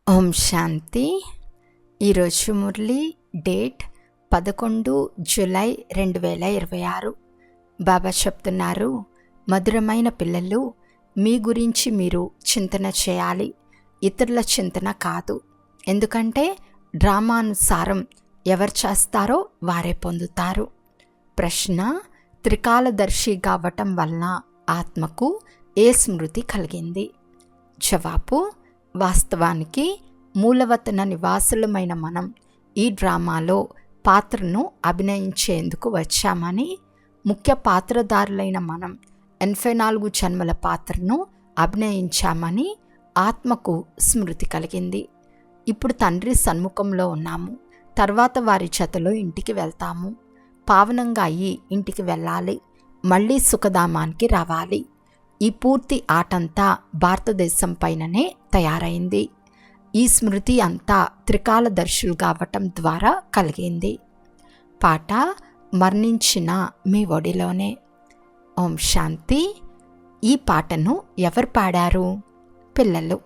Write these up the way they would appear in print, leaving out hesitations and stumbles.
ఓం శాంతి. ఈరోజు Murali date 11 July 2026. బాబా చెప్తున్నారు, మధురమైన పిల్లలు, మీ గురించి మీరు చింతన చేయాలి, ఇతరుల చింతన కాదు. ఎందుకంటే డ్రామానుసారం ఎవరు చేస్తారో వారే పొందుతారు. ప్రశ్న: త్రికాలదర్శి కావటం వలన ఆత్మకు ఏ స్మృతి కలిగింది? జవాబు: వాస్తవానికి మూలవతన నివాసులమైన మనం ఈ డ్రామాలో పాత్రను అభినయించేందుకు వచ్చామని, ముఖ్య పాత్రధారులైన మనం 84 జన్మల పాత్రను అభినయించామని ఆత్మకు స్మృతి కలిగింది. ఇప్పుడు తండ్రి సన్ముఖంలో ఉన్నాము, తర్వాత వారి జతలో ఇంటికి వెళ్తాము. పావనంగా అయ్యి ఇంటికి వెళ్ళాలి, మళ్ళీ సుఖధామానికి రావాలి. ఈ పూర్తి ఆటంతా భారతదేశం పైననే తయారైంది. ఈ స్మృతి అంతా త్రికాలదర్శులు కావటం ద్వారా కలిగింది. పాట: మరణించిన మీ ఒడిలోనే. ఓం శాంతి. ఈ పాటను ఎవరు పాడారు? పిల్లలు.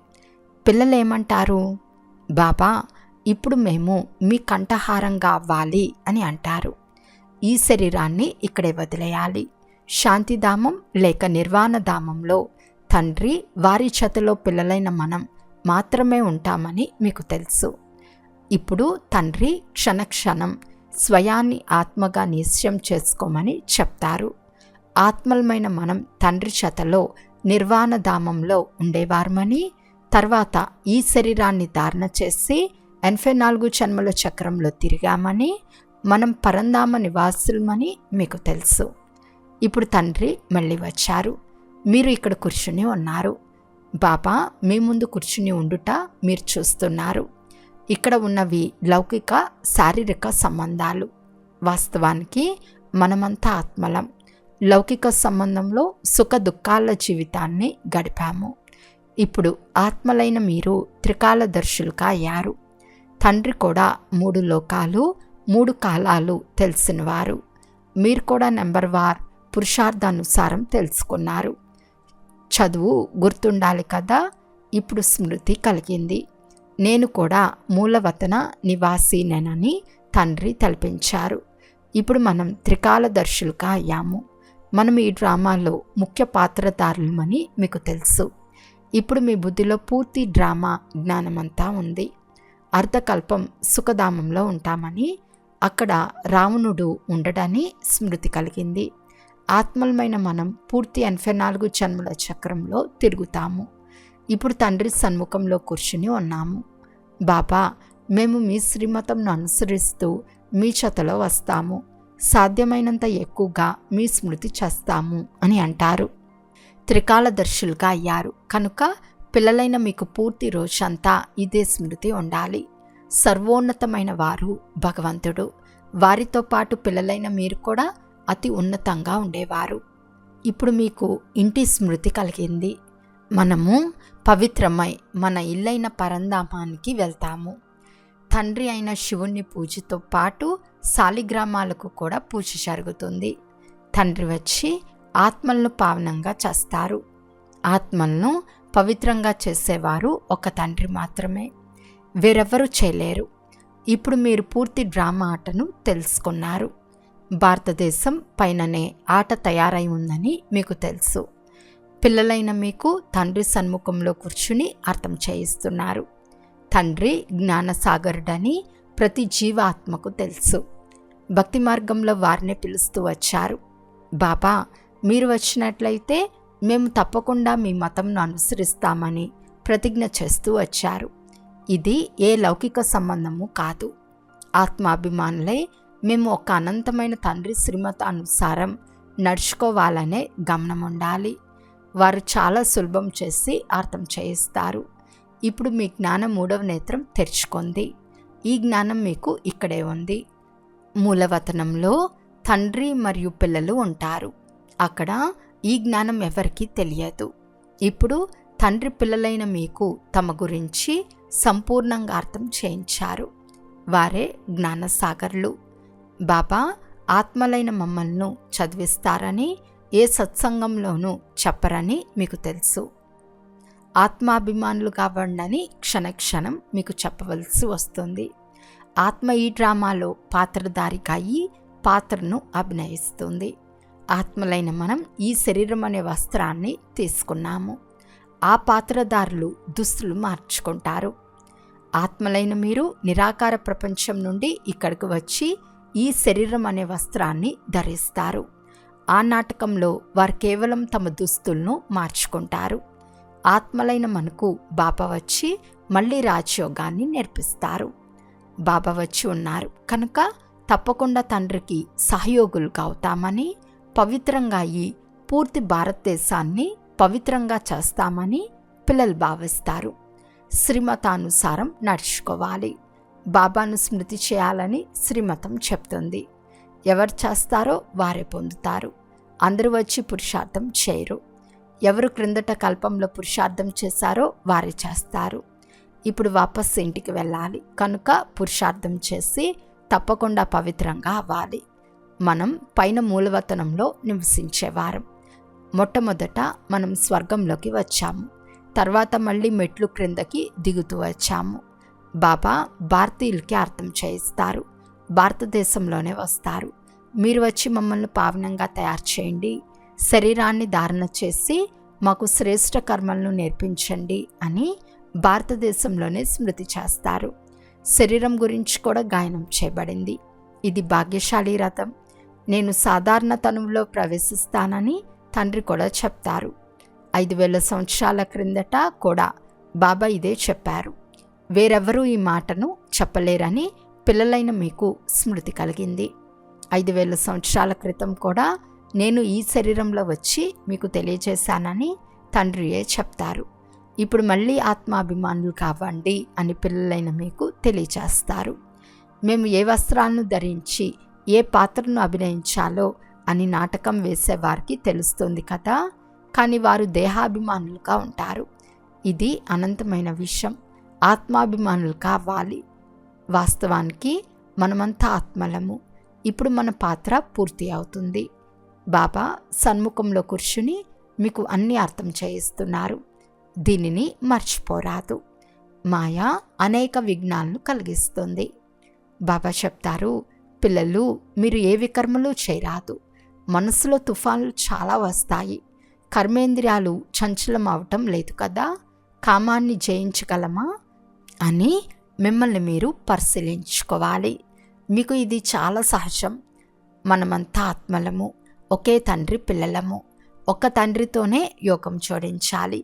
పిల్లలేమంటారు? బాబా, ఇప్పుడు మేము మీ కంఠహారంగా అవ్వాలి అని అంటారు. ఈ శరీరాన్ని ఇక్కడే వదిలేయాలి. శాంతిధామం లేక నిర్వాణధామంలో తండ్రి వారి చేతిలో పిల్లలైన మనం మాత్రమే ఉంటామని మీకు తెలుసు. ఇప్పుడు తండ్రి క్షణక్షణం స్వయాన్ని ఆత్మగా నిశ్చయం చేసుకోమని చెప్తారు. ఆత్మలమైన మనం తండ్రి చేతలో నిర్వాణధామంలో ఉండేవారమని, తర్వాత ఈ శరీరాన్ని ధారణ చేసి 84 జన్మల చక్రంలో తిరిగామని, మనం పరంధామ నివాసులమని మీకు తెలుసు. ఇప్పుడు తండ్రి మళ్ళీ వచ్చారు, మీరు ఇక్కడ కూర్చుని ఉన్నారు. బాబా మీ ముందు కూర్చుని ఉండుట మీరు చూస్తున్నారు. ఇక్కడ ఉన్నవి లౌకిక శారీరక సంబంధాలు. వాస్తవానికి మనమంతా ఆత్మలం. లౌకిక సంబంధంలో సుఖ దుఃఖాల జీవితాన్ని గడిపాము. ఇప్పుడు ఆత్మలైన మీరు త్రికాలదర్శులుగా అయ్యారు. తండ్రి కూడా 3 లోకాలు 3 కాలాలు తెలిసినవారు. మీరు కూడా నెంబర్ వార్ పురుషార్థానుసారం తెలుసుకున్నారు. చదువు గుర్తుండాలి కదా. ఇప్పుడు స్మృతి కలిగింది. నేను కూడా మూలవతన నివాసినేనని తండ్రి తలపించారు. ఇప్పుడు మనం త్రికాలదర్శులుగా అయ్యాము. మనం ఈ డ్రామాలో ముఖ్య పాత్రధారులమని మీకు తెలుసు. ఇప్పుడు మీ బుద్ధిలో పూర్తి డ్రామా జ్ఞానమంతా ఉంది. అర్ధకల్పం సుఖధామంలో ఉంటామని, అక్కడ రావణుడు ఉండడని స్మృతి కలిగింది. ఆత్మలమైన మనం పూర్తి 84 జన్మల చక్రంలో తిరుగుతాము. ఇప్పుడు తండ్రి సన్ముఖంలో కూర్చుని ఉన్నాము. బాబా, మేము మీ శ్రీమతంను అనుసరిస్తూ మీ చేతలో వస్తాము. సాధ్యమైనంత ఎక్కువగా మీ స్మృతి చేస్తాము అని అంటారు. త్రికాలదర్శులుగా అయ్యారు కనుక పిల్లలైన మీకు పూర్తి రోజంతా ఇదే స్మృతి ఉండాలి. సర్వోన్నతమైన వారు భగవంతుడు. వారితో పాటు పిల్లలైన మీరు కూడా అతి ఉన్నతంగా ఉండేవారు. ఇప్పుడు మీకు ఇంటి స్మృతి కలిగింది. మనము పవిత్రమై మన ఇల్లైన పరంధామానికి వెళ్తాము. తండ్రి అయిన శివుని పూజతో పాటు శాలిగ్రామాలకు కూడా పూజ జరుగుతుంది. తండ్రి వచ్చి ఆత్మలను పావనంగా చేస్తారు. ఆత్మలను పవిత్రంగా చేసేవారు ఒక తండ్రి మాత్రమే, వేరెవ్వరూ చేయలేరు. ఇప్పుడు మీరు పూర్తి డ్రామా ఆటను తెలుసుకున్నారు. భారతదేశం పైననే ఆట తయారై ఉందని మీకు తెలుసు. పిల్లలైన మీకు తండ్రి సన్ముఖంలో కూర్చుని అర్థం చేయిస్తున్నారు. తండ్రి జ్ఞానసాగరుడని ప్రతి జీవాత్మకు తెలుసు. భక్తి మార్గంలో వారిని పిలుస్తూ వచ్చారు. బాబా, మీరు వచ్చినట్లయితే మేము తప్పకుండా మీ మతంను అనుసరిస్తామని ప్రతిజ్ఞ చేస్తూ వచ్చారు. ఇది ఏ లౌకిక సంబంధము కాదు. ఆత్మాభిమానులై మేము ఒక అనంతమైన తండ్రి శ్రీమతానుసారం నడుచుకోవాలనే గమనం ఉండాలి. వారు చాలా సులభం చేసి అర్థం చేయిస్తారు. ఇప్పుడు మీ జ్ఞానం 3వ నేత్రం తెరుచుకుంది. ఈ జ్ఞానం మీకు ఇక్కడే ఉంది. మూలవతనంలో తండ్రి మరియు పిల్లలు ఉంటారు. అక్కడ ఈ జ్ఞానం ఎవరికీ తెలియదు. ఇప్పుడు తండ్రి పిల్లలైన మీకు తమ గురించి సంపూర్ణంగా అర్థం చేయించారు. వారే జ్ఞానసాగర్లు. బాబా ఆత్మలైన మమ్మల్ని చదివిస్తారని ఏ సత్సంగంలోనూ చెప్పరని మీకు తెలుసు. ఆత్మాభిమానులు కావండి క్షణక్షణం మీకు చెప్పవలసి వస్తుంది. ఆత్మ ఈ డ్రామాలో పాత్రధారిగా అయి పాత్రను అభినయిస్తుంది. ఆత్మలైన మనం ఈ శరీరం అనే వస్త్రాన్ని తీసుకున్నాము. ఆ పాత్రధారులు దుస్తులు మార్చుకుంటారు. ఆత్మలైన మీరు నిరాకార ప్రపంచం నుండి ఇక్కడికి వచ్చి ఈ శరీరం అనే వస్త్రాన్ని ధరిస్తారు. ఆ నాటకంలో వారు కేవలం తమ దుస్తులను మార్చుకుంటారు. ఆత్మలైన మనకు బాబా వచ్చి మళ్ళీ రాజయోగాన్ని నేర్పిస్తారు. బాబా వచ్చి ఉన్నారు కనుక తప్పకుండా తండ్రికి సహయోగులుగా అవుతామని, పవిత్రంగా అయ్యి పూర్తి భారతదేశాన్ని పవిత్రంగా చేస్తామని పిల్లలు భావిస్తారు. శ్రీమతానుసారం నడుచుకోవాలి. బాబాను స్మృతి చేయాలని శ్రీమతం చెప్తుంది. ఎవరు చేస్తారో వారే పొందుతారు. అందరూ వచ్చి పురుషార్థం చేయరు. ఎవరు క్రిందట కల్పంలో పురుషార్థం చేశారో వారే చేస్తారు. ఇప్పుడు వాపస్ ఇంటికి వెళ్ళాలి కనుక పురుషార్థం చేసి తప్పకుండా పవిత్రంగా అవ్వాలి. మనం పైన మూలవతనంలో నివసించేవారం. మొట్టమొదట మనం స్వర్గంలోకి వచ్చాము. తర్వాత మళ్ళీ మెట్లు క్రిందకి దిగుతూ వచ్చాము. బాబా భారతీయులకి అర్థం చేయిస్తారు. భారతదేశంలోనే వస్తారు. మీరు వచ్చి మమ్మల్ని పావనంగా తయారు చేయండి, శరీరాన్ని ధారణ చేసి మాకు శ్రేష్ఠ కర్మలను నేర్పించండి అని భారతదేశంలోనే స్మృతి చేస్తారు. శరీరం గురించి కూడా గాయనం చేయబడింది. ఇది భాగ్యశాలి రథం. నేను సాధారణ తనువులో ప్రవేశిస్తానని తండ్రి కూడా చెప్తారు. 5000 సంవత్సరాల క్రిందట కూడా బాబా ఇదే చెప్పారు. వేరెవరూ ఈ మాటను చెప్పలేరని పిల్లలైన మీకు స్మృతి కలిగింది. 5000 సంవత్సరాల క్రితం కూడా నేను ఈ శరీరంలో వచ్చి మీకు తెలియజేశానని తండ్రియే చెప్తారు. ఇప్పుడు మళ్ళీ ఆత్మాభిమానులు కావండి అని పిల్లలైన మీకు తెలియచేస్తారు. మేము ఏ వస్త్రాలను ధరించి ఏ పాత్రను అభినయించాలో అని నాటకం వేసేవారికి తెలుస్తుంది కదా, కానీ వారు దేహాభిమానులు ఉంటారు. ఇది అనంతమైన విషయం. ఆత్మాభిమానులు కావాలి. వాస్తవానికి మనమంతా ఆత్మలము. ఇప్పుడు మన పాత్ర పూర్తి అవుతుంది. బాబా సన్ముఖంలో కూర్చుని మీకు అన్నీ అర్థం చేయిస్తున్నారు. దీనిని మర్చిపోరాదు. మాయ అనేక విఘ్నాలను కలిగిస్తుంది. బాబా చెప్తారు, పిల్లలు మీరు ఏ వికర్మలు చేయరాదు. మనసులో తుఫాన్లు చాలా వస్తాయి. కర్మేంద్రియాలు చంచలం అవటం లేదు కదా, కామాన్ని జయించగలమా అని మిమ్మల్ని మీరు పరిశీలించుకోవాలి. మీకు ఇది చాలా సహజం. మనమంతా ఆత్మలము, ఒకే తండ్రి పిల్లలము. ఒక తండ్రితోనే యోగం జోడించాలి.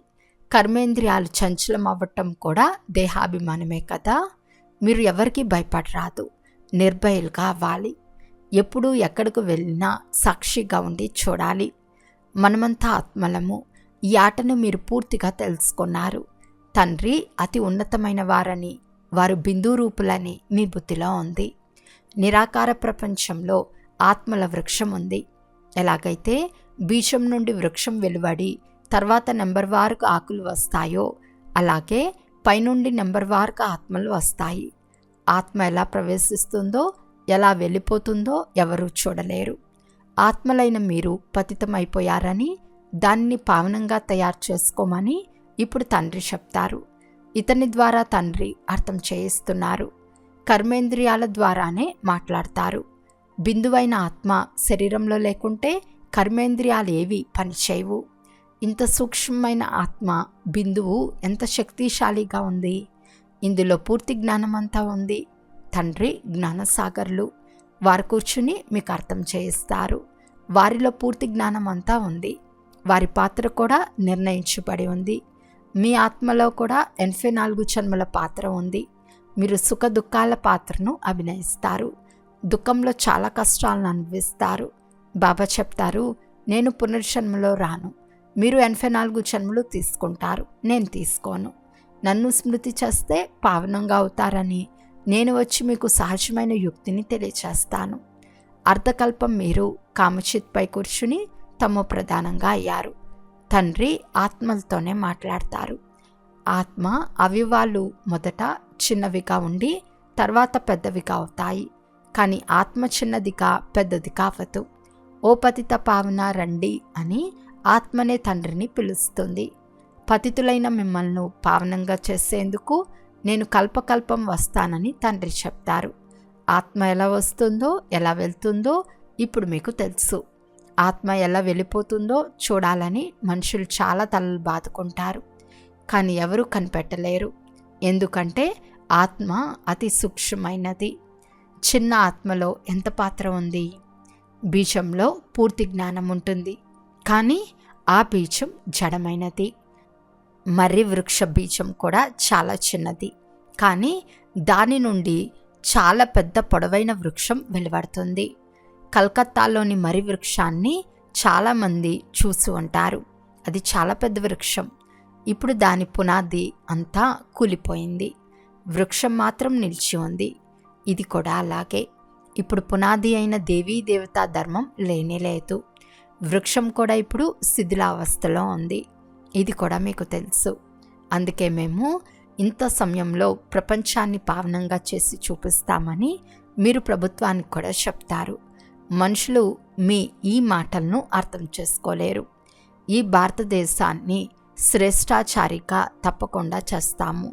కర్మేంద్రియాలు చంచలం అవ్వటం కూడా దేహాభిమానమే కదా. మీరు ఎవరికి భయపడరాదు, నిర్భయులుగా అవ్వాలి. ఎప్పుడు ఎక్కడికి వెళ్ళినా సాక్షిగా ఉండి చూడాలి. మనమంతా ఆత్మలము. ఈ ఆటను మీరు పూర్తిగా తెలుసుకున్నారు. తండ్రి అతి ఉన్నతమైన వారని, వారు బిందు రూపులని మీ బుద్ధిలో ఉంది. నిరాకార ప్రపంచంలో ఆత్మల వృక్షం ఉంది. ఎలాగైతే బీజం నుండి వృక్షం వెలువడి తర్వాత నెంబర్ వారుగా ఆకులు వస్తాయో, అలాగే పైనుండి నెంబర్ వారుగా ఆత్మలు వస్తాయి. ఆత్మ ఎలా ప్రవేశిస్తుందో ఎలా వెళ్ళిపోతుందో ఎవరూ చూడలేరు. ఆత్మలైన మీరు పతితమైపోయారని, దాన్ని పావనంగా తయారు చేసుకోమని ఇప్పుడు తండ్రి చెప్తారు. ఇతని ద్వారా తండ్రి అర్థం చేయిస్తున్నారు. కర్మేంద్రియాల ద్వారానే మాట్లాడతారు. బిందువైన ఆత్మ శరీరంలో లేకుంటే కర్మేంద్రియాలు ఏవి పనిచేయవు. ఇంత సూక్ష్మమైన ఆత్మ బిందువు ఎంత శక్తిశాలిగా ఉంది. ఇందులో పూర్తి జ్ఞానమంతా ఉంది. తండ్రి జ్ఞానసాగర్లు. వారు కూర్చుని మీకు అర్థం చేయిస్తారు. వారిలో పూర్తి జ్ఞానం అంతా ఉంది. వారి పాత్ర కూడా నిర్ణయించబడి ఉంది. మీ ఆత్మలో కూడా 84 జన్మల పాత్ర ఉంది. మీరు సుఖ దుఃఖాల పాత్రను అభినయిస్తారు. దుఃఖంలో చాలా కష్టాలను అనుభవిస్తారు. బాబా చెప్తారు, నేను పునర్జన్మలో రాను. మీరు 84 జన్మలు తీసుకుంటారు, నేను తీసుకోను. నన్ను స్మృతి చేస్తే పావనంగా అవుతారని నేను వచ్చి మీకు సహజమైన యుక్తిని తెలియచేస్తాను. అర్ధకల్పం మీరు కామచిత్పై కూర్చుని తమో ప్రధానంగా అయ్యారు. తండ్రి ఆత్మలతోనే మాట్లాడతారు. ఆత్మ అవయవాలు మొదట చిన్నవిగా ఉండి తర్వాత పెద్దవిగా అవుతాయి. కానీ ఆత్మ చిన్నదిగా పెద్దదిగా అవ్వదు. ఓ పతిత పావన రండి అని ఆత్మనే తండ్రిని పిలుస్తుంది. పతితులైన మిమ్మల్ని పావనంగా చేసేందుకు నేను కల్పకల్పం వస్తానని తండ్రి చెప్తారు. ఆత్మ ఎలా వస్తుందో ఎలా వెళ్తుందో ఇప్పుడు మీకు తెలుసు. ఆత్మ ఎలా వెళ్ళిపోతుందో చూడాలని మనుషులు చాలా తలలు బాదుకుంటారు, కానీ ఎవరూ కనిపెట్టలేరు. ఎందుకంటే ఆత్మ అతి సూక్ష్మమైనది. చిన్న ఆత్మలో ఎంత పాత్ర ఉంది? బీజంలో పూర్తి జ్ఞానం ఉంటుంది, కానీ ఆ బీజం జడమైనది. మర్రి వృక్ష బీజం కూడా చాలా చిన్నది, కానీ దాని నుండి చాలా పెద్ద పొడవైన వృక్షం వెలువడుతుంది. కలకత్తాలోని మర్రి వృక్షాన్ని చాలామంది చూసి ఉంటారు. అది చాలా పెద్ద వృక్షం. ఇప్పుడు దాని పునాది అంతా కూలిపోయింది, వృక్షం మాత్రం నిలిచి ఉంది. ఇది కూడా అలాగే. ఇప్పుడు పునాది అయిన దేవీ దేవతా ధర్మం లేనేలేదు. వృక్షం కూడా ఇప్పుడు శిథిలావస్థలో ఉంది. ఇది కూడా మీకు తెలుసు. అందుకే మేము ఇంత సమయంలో ప్రపంచాన్ని పావనంగా చేసి చూపిస్తామని మీరు ప్రభుత్వానికి కూడా చెప్తారు. మనుషులు మీ ఈ మాటలను అర్థం చేసుకోలేరు. ఈ భారతదేశాన్ని శ్రేష్టాచారిగా తప్పకుండా చేస్తాము.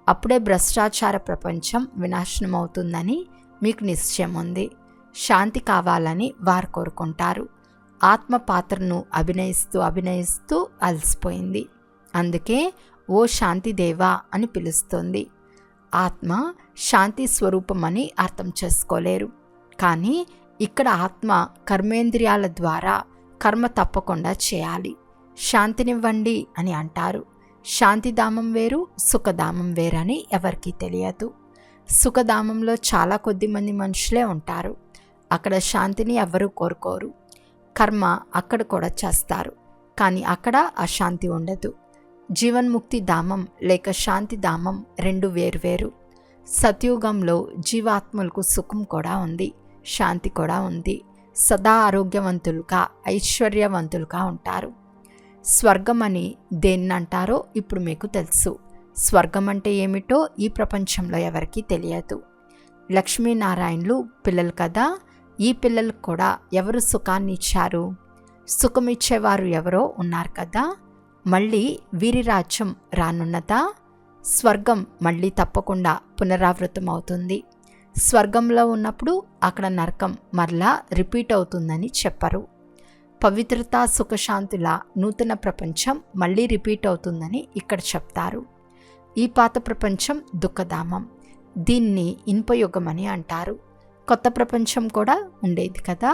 అప్పుడే భ్రష్టాచార ప్రపంచం వినాశనమవుతుందని మీకు నిశ్చయం ఉంది. శాంతి కావాలని వారు కోరుకుంటారు. ఆత్మ పాత్రను అభినయిస్తూ అలసిపోయింది. అందుకే ఓ శాంతిదేవా అని పిలుస్తుంది. ఆత్మ శాంతి స్వరూపమని అర్థం చేసుకోలేరు, కానీ ఇక్కడ ఆత్మ కర్మేంద్రియాల ద్వారా కర్మ తప్పకుండా చేయాలి. శాంతినివ్వండి అని అంటారు. శాంతిధామం వేరు, సుఖధామం వేరని ఎవరికీ తెలియదు. సుఖధామంలో చాలా కొద్ది మంది మనుషులే ఉంటారు. అక్కడ శాంతిని ఎవరూ కోరుకోరు. కర్మ అక్కడ కూడా చేస్తారు, కానీ అక్కడ అశాంతి ఉండదు. జీవన్ముక్తి ధామం లేక శాంతి ధామం రెండు వేరువేరు. సత్యుగంలో జీవాత్మలకు సుఖం కూడా ఉంది, శాంతి కూడా ఉంది. సదా ఆరోగ్యవంతులుగా ఐశ్వర్యవంతులుగా ఉంటారు. స్వర్గం అని దేన్నంటారో ఇప్పుడు మీకు తెలుసు. స్వర్గం అంటే ఏమిటో ఈ ప్రపంచంలో ఎవరికీ తెలియదు. లక్ష్మీనారాయణులు పిల్లలు కదా. ఈ పిల్లలకు కూడా ఎవరు సుఖాన్ని ఇచ్చారు? సుఖమిచ్చేవారు ఎవరో ఉన్నారు కదా. మళ్ళీ వీరి రాజ్యం రానున్నదా? స్వర్గం మళ్ళీ తప్పకుండా పునరావృతం అవుతుంది. స్వర్గంలో ఉన్నప్పుడు అక్కడ నరకం మరలా రిపీట్ అవుతుందని చెప్పరు. పవిత్రత సుఖశాంతుల నూతన ప్రపంచం మళ్ళీ రిపీట్ అవుతుందని ఇక్కడ చెప్తారు. ఈ పాత ప్రపంచం దుఃఖధామం. దీన్ని ఇనుపయుగం అని అంటారు. కొత్త ప్రపంచం కూడా ఉండేది కదా,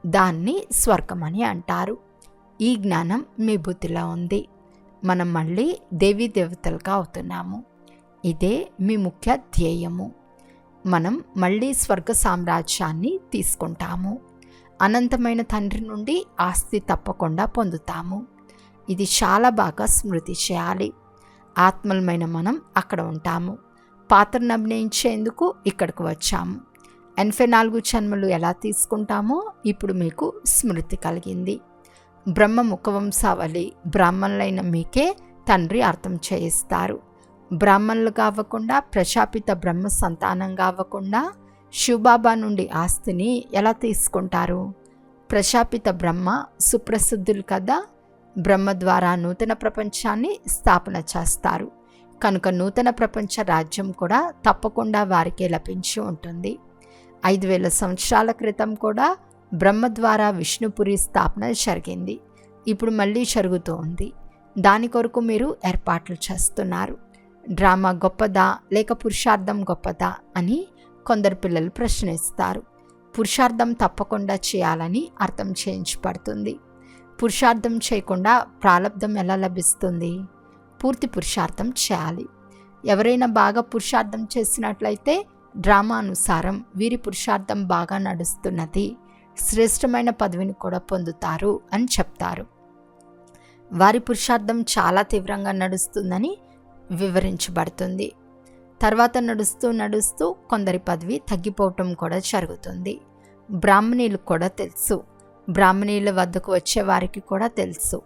దాన్ని స్వర్గం అని అంటారు. ఈ జ్ఞానం మీ బుద్ధిలో ఉంది. మనం మళ్ళీ దేవీ దేవతలుగా అవుతున్నాము. ఇదే మీ ముఖ్య ధ్యేయము. మనం మళ్ళీ స్వర్గ సామ్రాజ్యాన్ని తీసుకుంటాము. అనంతమైన తండ్రి నుండి ఆస్తి తప్పకుండా పొందుతాము. ఇది చాలా బాగా స్మృతి చేయాలి. ఆత్మలమైన మనం అక్కడ ఉంటాము. పాత్రను అభినయించేందుకు ఇక్కడికి వచ్చాము. 84 జన్మలు ఎలా తీసుకుంటామో ఇప్పుడు మీకు స్మృతి కలిగింది. బ్రహ్మ ముఖవంశావళి బ్రాహ్మణులైన మీకే తండ్రి అర్థం చేయిస్తారు. బ్రాహ్మణులుగా అవ్వకుండా, ప్రజాపిత బ్రహ్మ సంతానంగా అవ్వకుండా శివబాబా నుండి ఆస్తిని ఎలా తీసుకుంటారు? ప్రజాపిత బ్రహ్మ సుప్రసిద్ధులు కదా. బ్రహ్మ ద్వారా నూతన ప్రపంచాన్ని స్థాపన చేస్తారు కనుక నూతన ప్రపంచ రాజ్యం కూడా తప్పకుండా వారికే లభించి ఉంటుంది. 5000 సంవత్సరాల క్రితం కూడా బ్రహ్మ ద్వారా విష్ణుపురి స్థాపన జరిగింది. ఇప్పుడు మళ్ళీ జరుగుతూ ఉంది. దాని కొరకు మీరు ఏర్పాట్లు చేస్తున్నారు. డ్రామా గొప్పదా లేక పురుషార్థం గొప్పదా అని కొందరు పిల్లలు ప్రశ్నిస్తారు. పురుషార్థం తప్పకుండా చేయాలని అర్థం చేయించబడుతుంది. పురుషార్థం చేయకుండా ప్రాలబ్ధం ఎలా లభిస్తుంది? పూర్తి పురుషార్థం చేయాలి. ఎవరైనా బాగా పురుషార్థం చేసినట్లయితే డ్రామా అనుసారం వీరి పురుషార్థం బాగా నడుస్తున్నది, శ్రేష్టమైన పదవిని కూడా పొందుతారు అని చెప్తారు. వారి పురుషార్థం చాలా తీవ్రంగా నడుస్తుందని వివరించబడుతుంది. తర్వాత నడుస్తూ కొందరి పదవి తగ్గిపోవటం కూడా జరుగుతుంది. బ్రాహ్మణీలు కూడా తెలుసు. బ్రాహ్మణీల వద్దకు వచ్చేవారికి కూడా తెలుసు,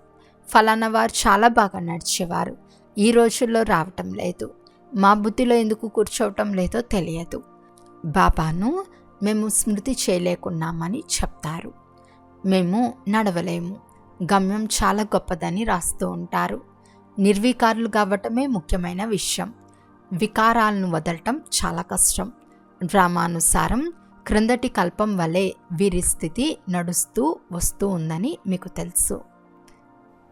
ఫలానా వారు చాలా బాగా నడిచేవారు, ఈ రోజుల్లో రావటం లేదు, మా బుద్ధిలో ఎందుకు కూర్చోవటం లేదో తెలియదు, బాబాను మేము స్మృతి చేయలేకున్నామని చెప్తారు. మేము నడవలేము, గమ్యం చాలా గొప్పదని రాస్తూ ఉంటారు. నిర్వికారులు కావటమే ముఖ్యమైన విషయం. వికారాలను వదలటం చాలా కష్టం. డ్రామానుసారం క్రిందటి కల్పం వలె వీరి స్థితి నడుస్తూ వస్తూ ఉందని మీకు తెలుసు.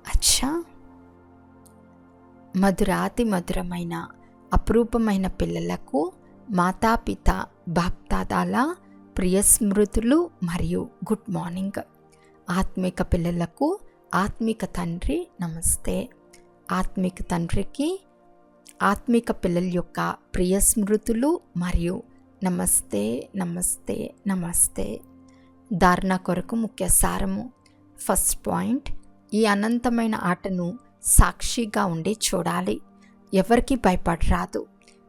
అచ్చా, మధురాతి మధురమైన అపురూపమైన పిల్లలకు మాతాపిత బాప్దాదాల ప్రియ స్మృతులు మరియు గుడ్ మార్నింగ్. ఆత్మిక పిల్లలకు ఆత్మిక తండ్రి నమస్తే. ఆత్మిక తండ్రికి ఆత్మిక పిల్లల యొక్క ప్రియ స్మృతులు మరియు నమస్తే నమస్తే నమస్తే. ధారణ కొరకు ముఖ్య సారము. ఫస్ట్ పాయింట్, ఈ అనంతమైన ఆటను సాక్షిగా ఉండి చూడాలి. ఎవరికి భయపడరాదు.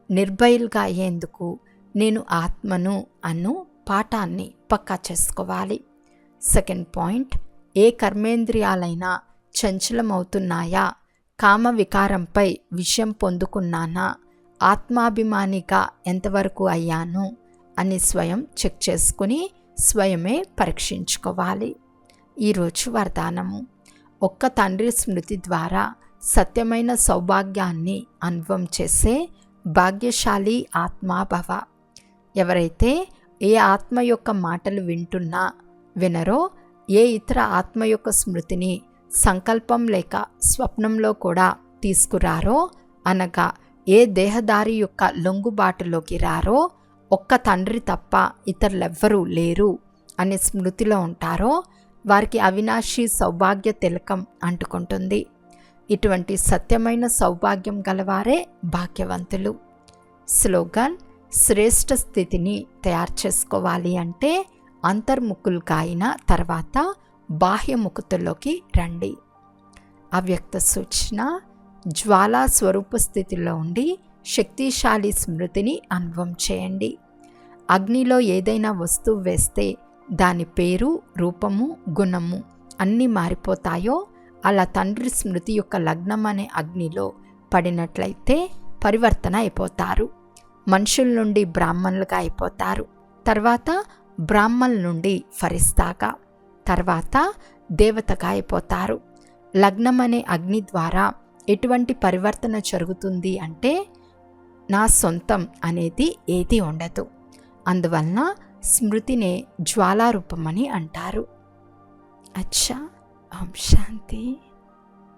నిర్భయులుగా అయ్యేందుకు నేను ఆత్మను అను పాఠాన్ని పక్కా చేసుకోవాలి. సెకండ్ పాయింట్, ఏ కర్మేంద్రియాలైనా చంచలమవుతున్నాయా, కామ వికారంపై విషయం పొందుకున్నానా, ఆత్మాభిమానిగా ఎంతవరకు అయ్యాను అని స్వయం చెక్ చేసుకుని స్వయమే పరీక్షించుకోవాలి. ఈరోజు వరదానము. ఒక్క తండ్రి స్మృతి ద్వారా సత్యమైన సౌభాగ్యాన్ని అనుభవం చేసే భాగ్యశాలి ఆత్మాభవ. ఎవరైతే ఏ ఆత్మ యొక్క మాటలు వినరో, ఏ ఇతర ఆత్మ యొక్క స్మృతిని సంకల్పం లేక స్వప్నంలో కూడా తీసుకురారో, అనగా ఏ దేహదారి యొక్క లొంగుబాటులోకి రారో, ఒక్క తండ్రి తప్ప ఇతరులెవ్వరూ లేరు అనే స్మృతిలో ఉంటారో, వారికి అవినాశి సౌభాగ్య తిలకం అంటుకుంటుంది. ఇటువంటి సత్యమైన సౌభాగ్యం గలవారే భాగ్యవంతులు. స్లోగన్: శ్రేష్ఠ స్థితిని తయారు చేసుకోవాలి అంటే అంతర్ముఖులుగా అయిన తర్వాత బాహ్యముఖతుల్లోకి రండి. అవ్యక్త సూచన: జ్వాలా స్వరూప స్థితిలో ఉండి శక్తిశాలి స్మృతిని అనుభవం చేయండి. అగ్నిలో ఏదైనా వస్తువు వేస్తే దాని పేరు, రూపము, గుణము అన్నీ మారిపోతాయో, అలా తండ్రి స్మృతి యొక్క లగ్నం అనే అగ్నిలో పడినట్లయితే పరివర్తన అయిపోతారు. మనుషుల నుండి బ్రాహ్మణులుగా అయిపోతారు. తర్వాత బ్రాహ్మణుల నుండి ఫరిస్తాగా, తర్వాత దేవతగా అయిపోతారు. లగ్నం అనే అగ్ని ద్వారా ఎటువంటి పరివర్తన జరుగుతుంది అంటే నా సొంతం అనేది ఏది ఉండదు. అందువలన స్మృతినే జ్వాలారూపమని అంటారు. అచ్చా, ఓం శాంతి.